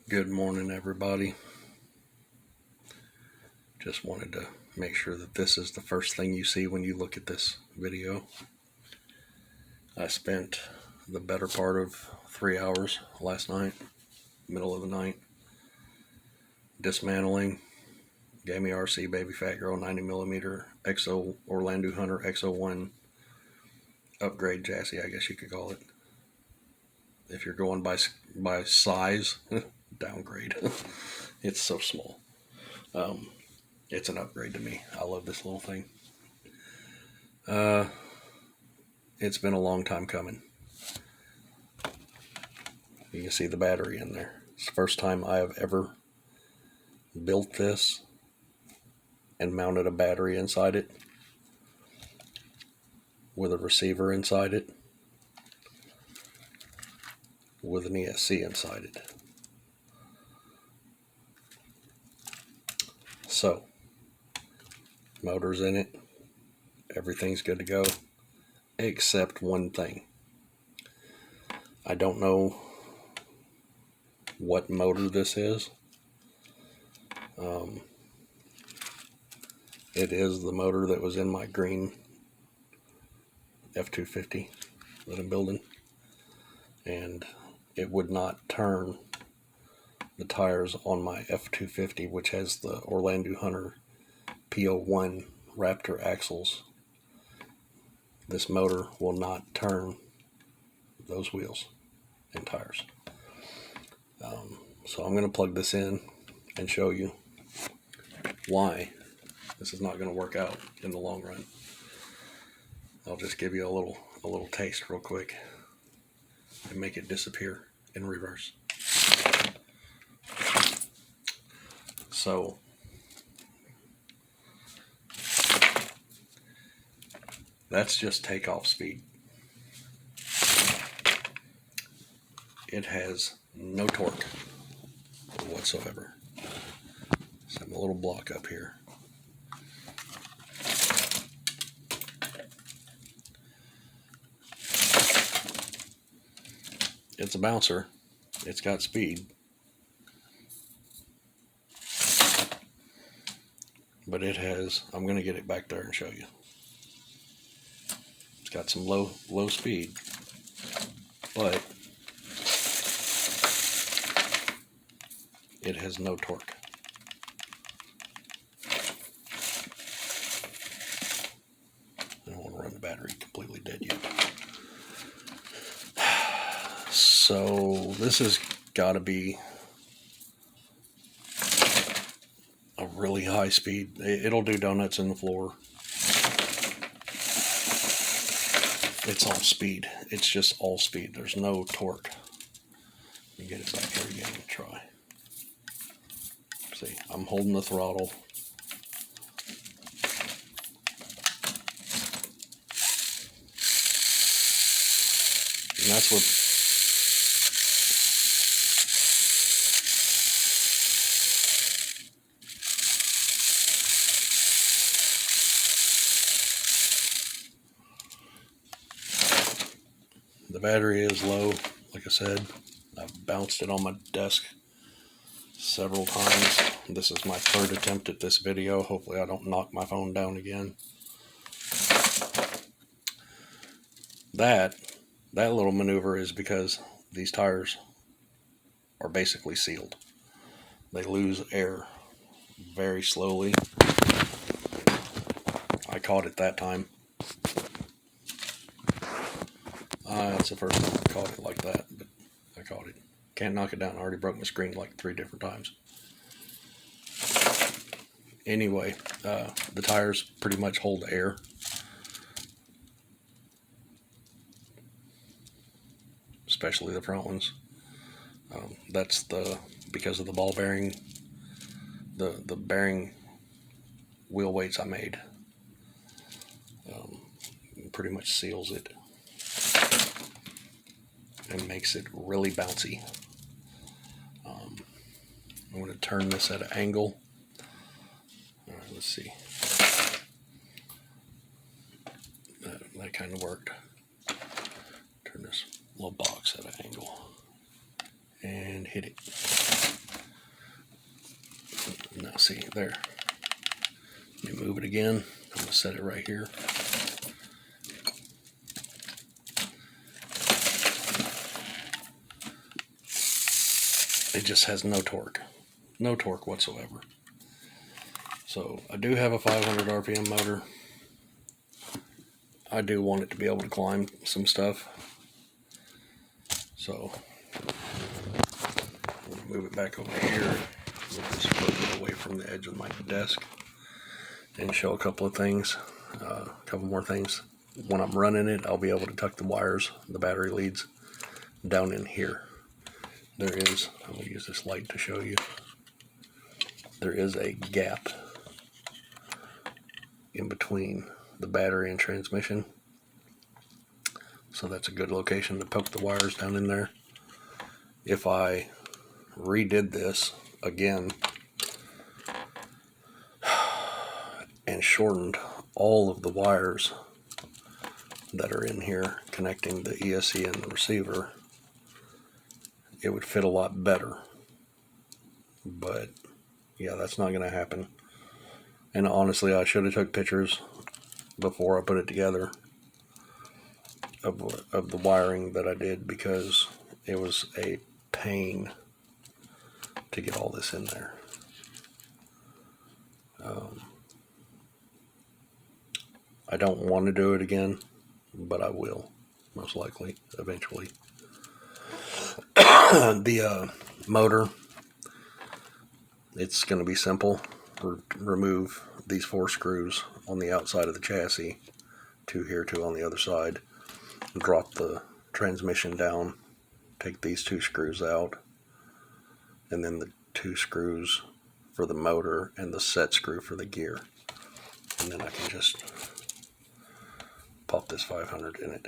Good morning, everybody. Just wanted to make sure that this is the first thing you see when you look at this video. I spent the better part of 3 hours last night, middle of the night, dismantling gamyrc Baby Fat Girl 90mm XO Orlando Hunter XO1 upgrade chassis, I guess you could call it. If you're going by size, downgrade. It's so small. It's an upgrade to me. I love this little thing. It's been a long time coming. You can see the battery in there. It's the first time I have ever built this and mounted a battery inside it with a receiver inside it with an ESC inside it. So, motor's in it. Everything's good to go, except one thing. I don't know what motor this is. It is the motor that was in my green F-250 that I'm building, and it would not turn the tires on my F-250, which has the Orlando Hunter P01 Raptor axles. This motor will not turn those wheels and tires. So I'm going to plug this in and show you why this is not going to work out in the long run. I'll just give you a little taste real quick and make it disappear in reverse. So that's just takeoff speed. It has no torque whatsoever. So I have a little block up here. It's a bouncer. It's got speed. But it has, I'm going to get it back there and show you. It's got some low speed, but it has no torque. I don't want to run the battery completely dead yet. So this has got to be a really high speed. It'll do donuts in the floor. It's all speed. It's just all speed. There's no torque. Let me get it back here again and try. See, I'm holding the throttle. And that's what the battery is low. Like I said, I've bounced it on my desk several times. This is my third attempt at this video. Hopefully I don't knock my phone down again. That little maneuver is because these tires are basically sealed. They lose air very slowly. I caught it that time. That's the first time I caught it like that, but I caught it. Can't knock it down. I already broke my screen like 3 different times. Anyway, the tires pretty much hold air. Especially the front ones. That's because of the ball bearing, the bearing wheel weights I made. Pretty much seals it and makes it really bouncy. I'm going to turn this at an angle. All right, let's see. That kind of worked. Turn this little box at an angle and hit it. see, there. Let me move it again. I'm going to set it right here. It just has no torque. No torque whatsoever. So I do have a 500 RPM motor. I do want it to be able to climb some stuff. So I'm going to move it back over here. Move this further away from the edge of my desk. And show a couple of things. A couple more things. When I'm running it, I'll be able to tuck the wires, the battery leads, down in here. There is, I'm going to use this light to show you. There is a gap in between the battery and transmission. So that's a good location to poke the wires down in there. If I redid this again and shortened all of the wires that are in here connecting the ESC and the receiver, it would fit a lot better. But yeah, that's not going to happen. And honestly, I should have took pictures before I put it together of the wiring that I did, because it was a pain to get all this in there. I don't want to do it again, but I will, most likely, eventually. The motor, it's going to be simple. Remove these 4 screws on the outside of the chassis, 2 here, 2 on the other side. Drop the transmission down, take these 2 screws out, and then the 2 screws for the motor and the set screw for the gear. And then I can just pop this 500 in it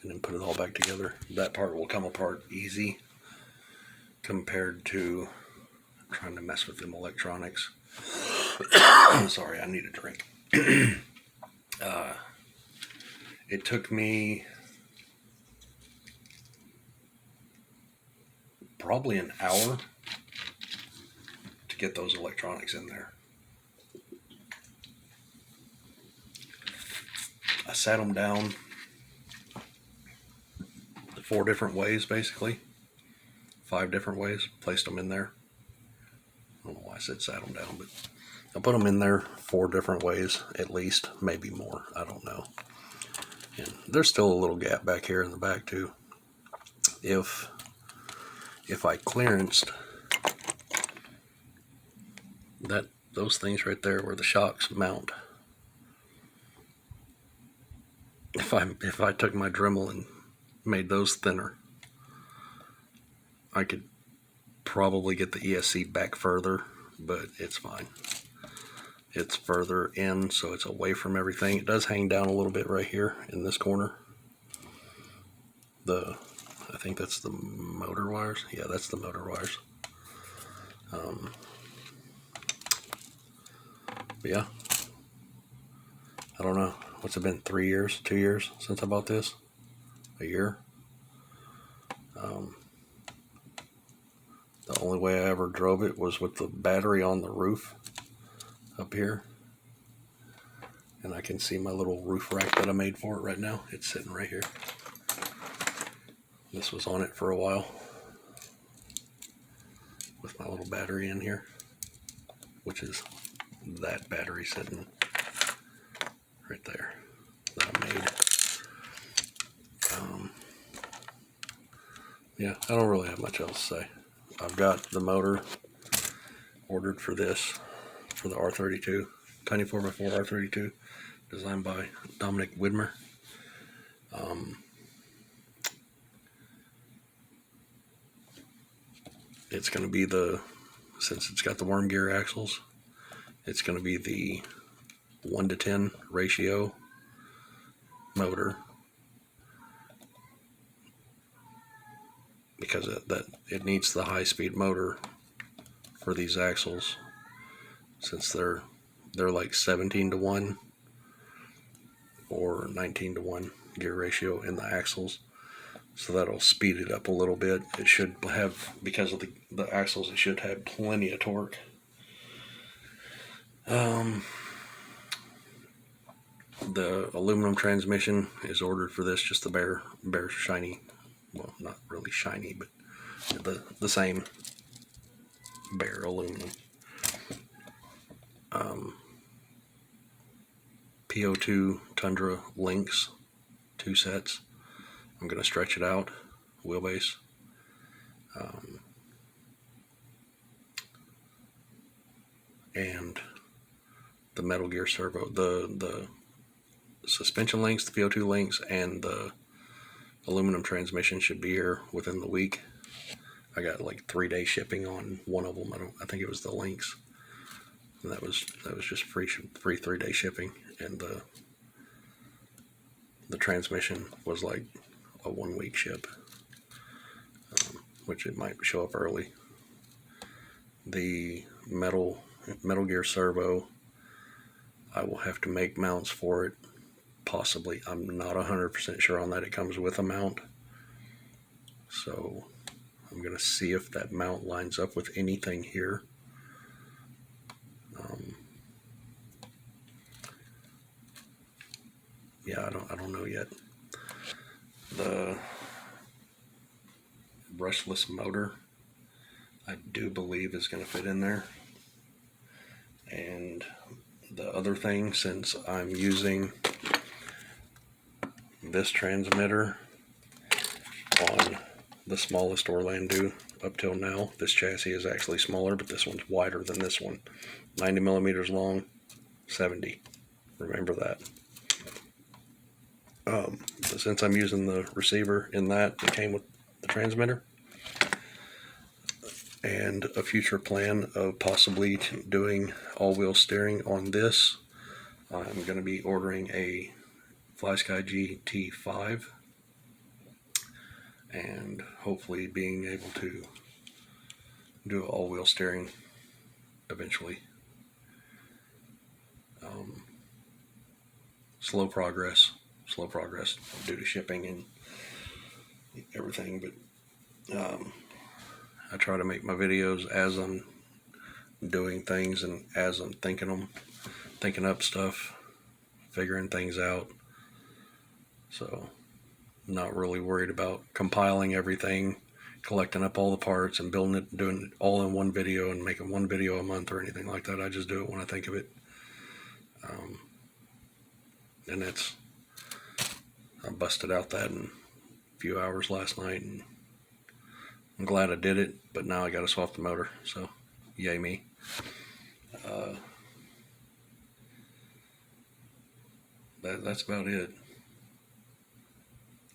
and then put it all back together. That part will come apart easy compared to trying to mess with them electronics. Sorry, I need a drink. It took me probably an hour to get those electronics in there. I sat them down 4 different ways, basically. 5 different ways. Placed them in there. I don't know why I said sat them down, but I put them in there 4 different ways, at least, maybe more. I don't know. And there's still a little gap back here in the back too. If I clearanced those things right there where the shocks mount, if I took my Dremel and made those thinner, I could probably get the ESC back further, but it's fine. It's further in, so it's away from everything. It does hang down a little bit right here in this corner. I think that's the motor wires. Yeah, that's the motor wires. But yeah, I don't know. What's it been? 3 years, 2 years since I bought this? A year? The only way I ever drove it was with the battery on the roof up here. And I can see my little roof rack that I made for it right now. It's sitting right here. This was on it for a while with my little battery in here, which is that battery sitting right there that I made. Yeah, I don't really have much else to say. I've got the motor ordered for this, for the R32, Tiny 4x4 R32, designed by Dominic Widmer. It's going to be since it's got the worm gear axles, it's going to be the 1:10 ratio motor, because it needs the high-speed motor for these axles, since they're like 17:1 or 19:1 gear ratio in the axles. So that'll speed it up a little bit. It should have, because of the axles, it should have plenty of torque The aluminum transmission is ordered for this, just the bare shiny, well, not really shiny, but the same bare aluminum. PO2 Tundra links, 2 sets. I'm going to stretch it out, wheelbase. And the Metal Gear servo, the suspension links, the PO2 links, and the aluminum transmission should be here within the week. I got like 3-day shipping on one of them. I think it was the links, and that was just free 3-day shipping, and the transmission was like a 1-week ship, which it might show up early. The Metal Gear servo, I will have to make mounts for it. Possibly, I'm not 100% sure on that. It comes with a mount, so I'm going to see if that mount lines up with anything here. Yeah, I don't know yet. The brushless motor, I do believe, is going to fit in there. And the other thing, since I'm using this transmitter on the smallest Orlando up till now, this chassis is actually smaller, but this one's wider than this one. 90 millimeters long, 70. Remember that. But since I'm using the receiver in that, it came with the transmitter. And a future plan of possibly doing all-wheel steering on this, I'm going to be ordering a FlySky GT5 and hopefully being able to do all-wheel steering eventually. Slow progress due to shipping and everything, but I try to make my videos as I'm doing things and as I'm thinking up stuff, figuring things out. So not really worried about compiling everything, collecting up all the parts and building it, doing it all in one video and making one video a month or anything like that. I just do it when I think of it. And I busted out that in a few hours last night, and I'm glad I did it, but now I got to swap the motor, so yay me. That's about it.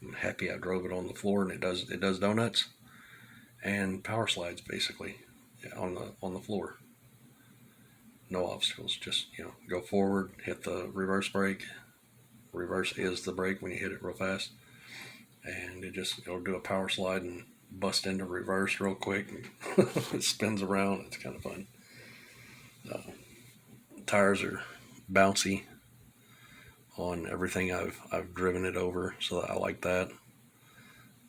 I'm happy I drove it on the floor, and it does donuts and power slides basically on the floor. No obstacles, just go forward, hit the reverse brake. Reverse is the brake when you hit it real fast, and it'll do a power slide and bust into reverse real quick, and it spins around. It's kind of fun. Tires are bouncy on everything I've driven it over, so I like that.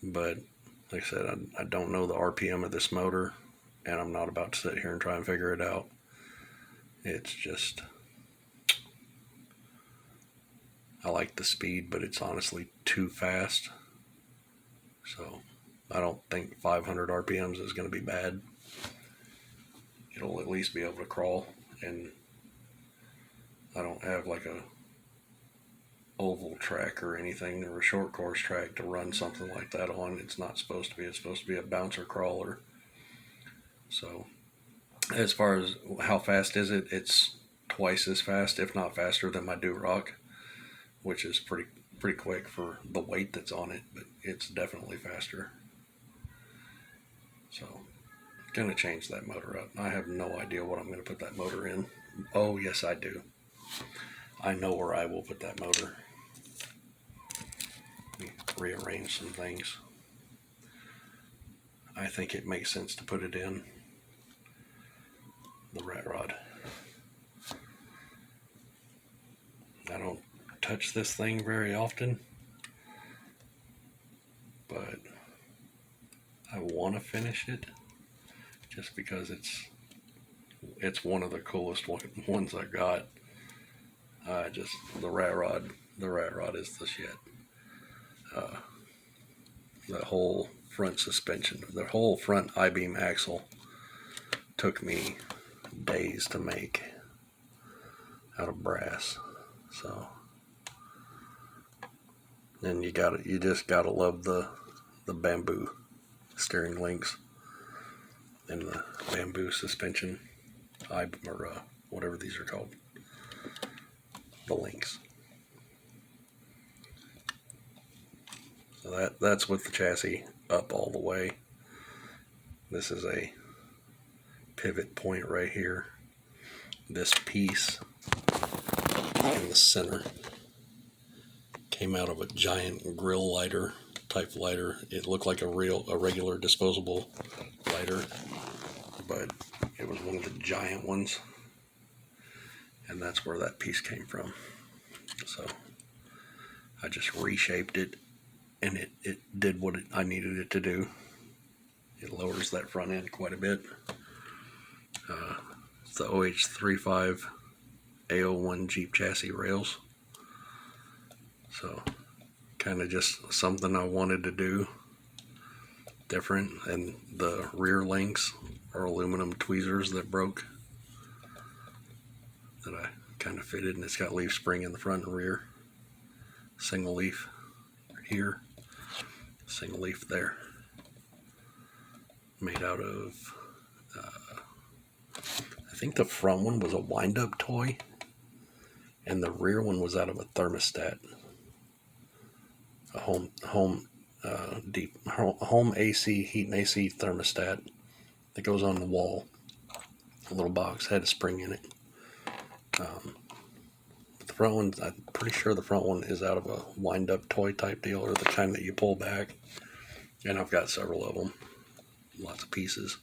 But like I said, I don't know the RPM of this motor, and I'm not about to sit here and try and figure it out. It's just, I like the speed, but it's honestly too fast. So I don't think 500 RPMs is going to be bad. It'll at least be able to crawl, and I don't have like a oval track or anything or a short course track to run something like that on. It's not supposed to be. It's supposed to be a bouncer crawler. So as far as how fast is it, it's twice as fast, if not faster, than my Duroc, which is pretty quick for the weight that's on it, but it's definitely faster. So gonna change that motor up. I have no idea what I'm gonna put that motor in. Oh yes, I do. I know where I will put that motor. Let me rearrange some things. I think it makes sense to put it in the rat rod. I don't touch this thing very often, but I want to finish it just because it's It's one of the coolest ones I got. Just the rat rod. The rat rod is the shit. The whole front suspension, the whole front I-beam axle took me days to make out of brass. So, and you just gotta love the bamboo steering links and the bamboo suspension, or whatever these are called, the links. So that's with the chassis up all the way. This is a pivot point right here. This piece in the center came out of a giant grill lighter type lighter. It looked like a regular disposable lighter, but it was one of the giant ones, and that's where that piece came from. So I just reshaped it, and it did what I needed it to do. It lowers that front end quite a bit. It's the OH35 A01 Jeep chassis rails. So kind of just something I wanted to do different. And the rear links are aluminum tweezers that broke, that I kind of fitted, and it's got leaf spring in the front and rear. Single leaf here, single leaf there. Made out of, I think the front one was a wind-up toy, and the rear one was out of a thermostat, a home AC, heat and AC thermostat that goes on the wall. A little box had a spring in it. The front one, I'm pretty sure the front one is out of a wind-up toy type deal, or the kind that you pull back. And I've got several of them, lots of pieces.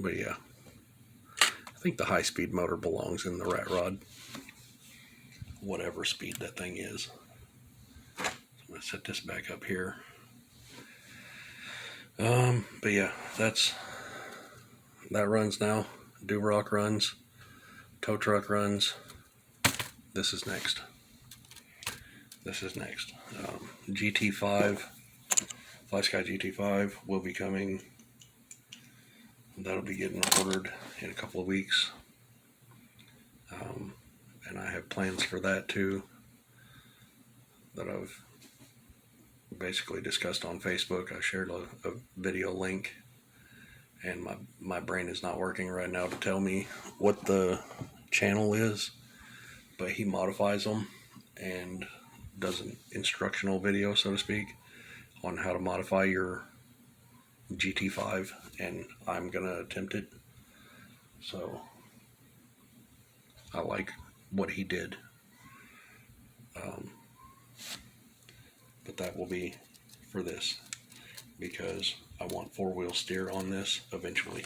But yeah, I think the high-speed motor belongs in the rat rod, whatever speed that thing is. So I'm going to set this back up here. But yeah, that runs now. Durock runs. Tow truck runs. This is next. GT5, Fly Sky GT5 will be coming. That'll be getting ordered in a couple of weeks. And I have plans for that too, that I've basically discussed on Facebook. I shared a video link, and my brain is not working right now to tell me what the channel is, but he modifies them and does an instructional video, so to speak, on how to modify your GT5, and I'm gonna attempt it. So I like what he did, but that will be for this, because I want 4-wheel steer on this eventually.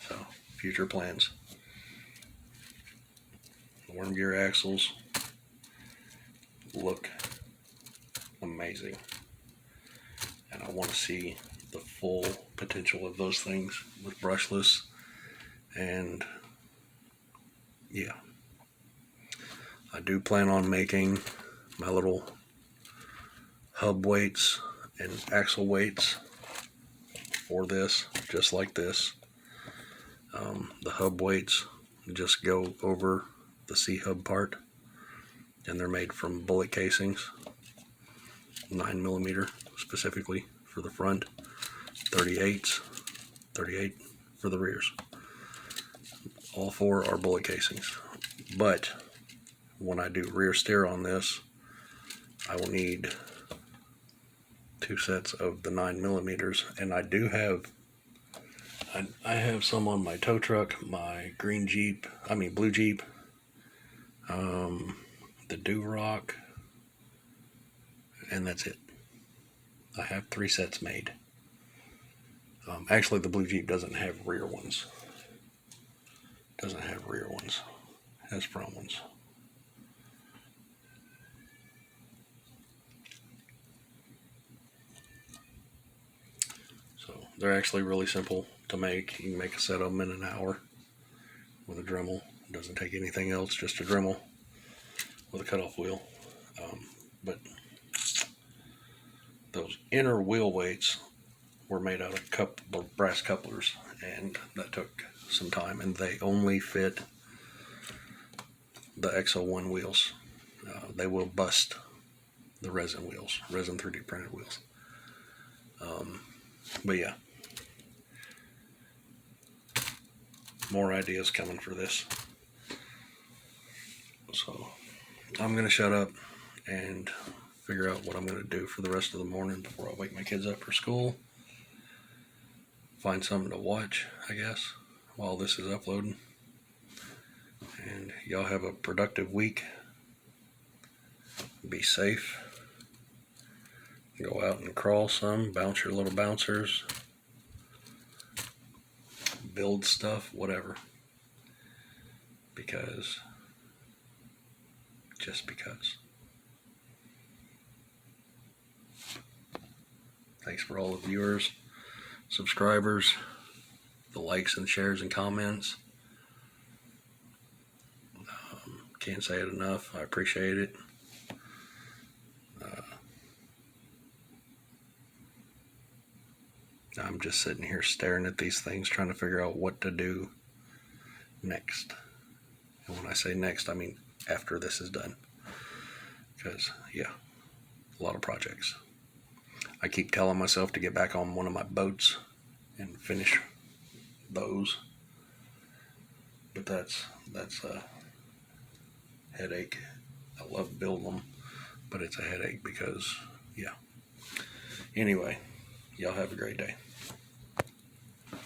So future plans. Worm gear axles look amazing, and I want to see the full potential of those things with brushless. And yeah, I do plan on making my little hub weights and axle weights for this, just like this. The hub weights just go over the C-hub part, and they're made from bullet casings, 9mm specifically for the front, 38 for the rears. All 4 are bullet casings, but when I do rear steer on this, I will need 2 sets of the 9mm, and I do have, I have some on my tow truck, my blue Jeep, the Durock, and that's it. I have 3 sets made. Actually, the blue Jeep doesn't have rear ones. It has front ones. They're actually really simple to make. You can make a set of them in an hour with a Dremel. It doesn't take anything else, just a Dremel with a cutoff wheel. But those inner wheel weights were made out of brass couplers, and that took some time, and they only fit the XO1 wheels. They will bust the resin 3D printed wheels. But yeah, more ideas coming for this. So I'm going to shut up and figure out what I'm going to do for the rest of the morning before I wake my kids up for school. Find something to watch, I guess, while this is uploading. And y'all have a productive week. Be safe. Go out and crawl some, bounce your little bouncers, build stuff, whatever. Just because. Thanks for all the viewers, subscribers, the likes and shares and comments. Can't say it enough. I appreciate it. I'm just sitting here staring at these things, trying to figure out what to do next. And when I say next, I mean after this is done. Because, yeah, a lot of projects. I keep telling myself to get back on one of my boats and finish those. But that's a headache. I love building them, but it's a headache because, yeah. Anyway, y'all have a great day.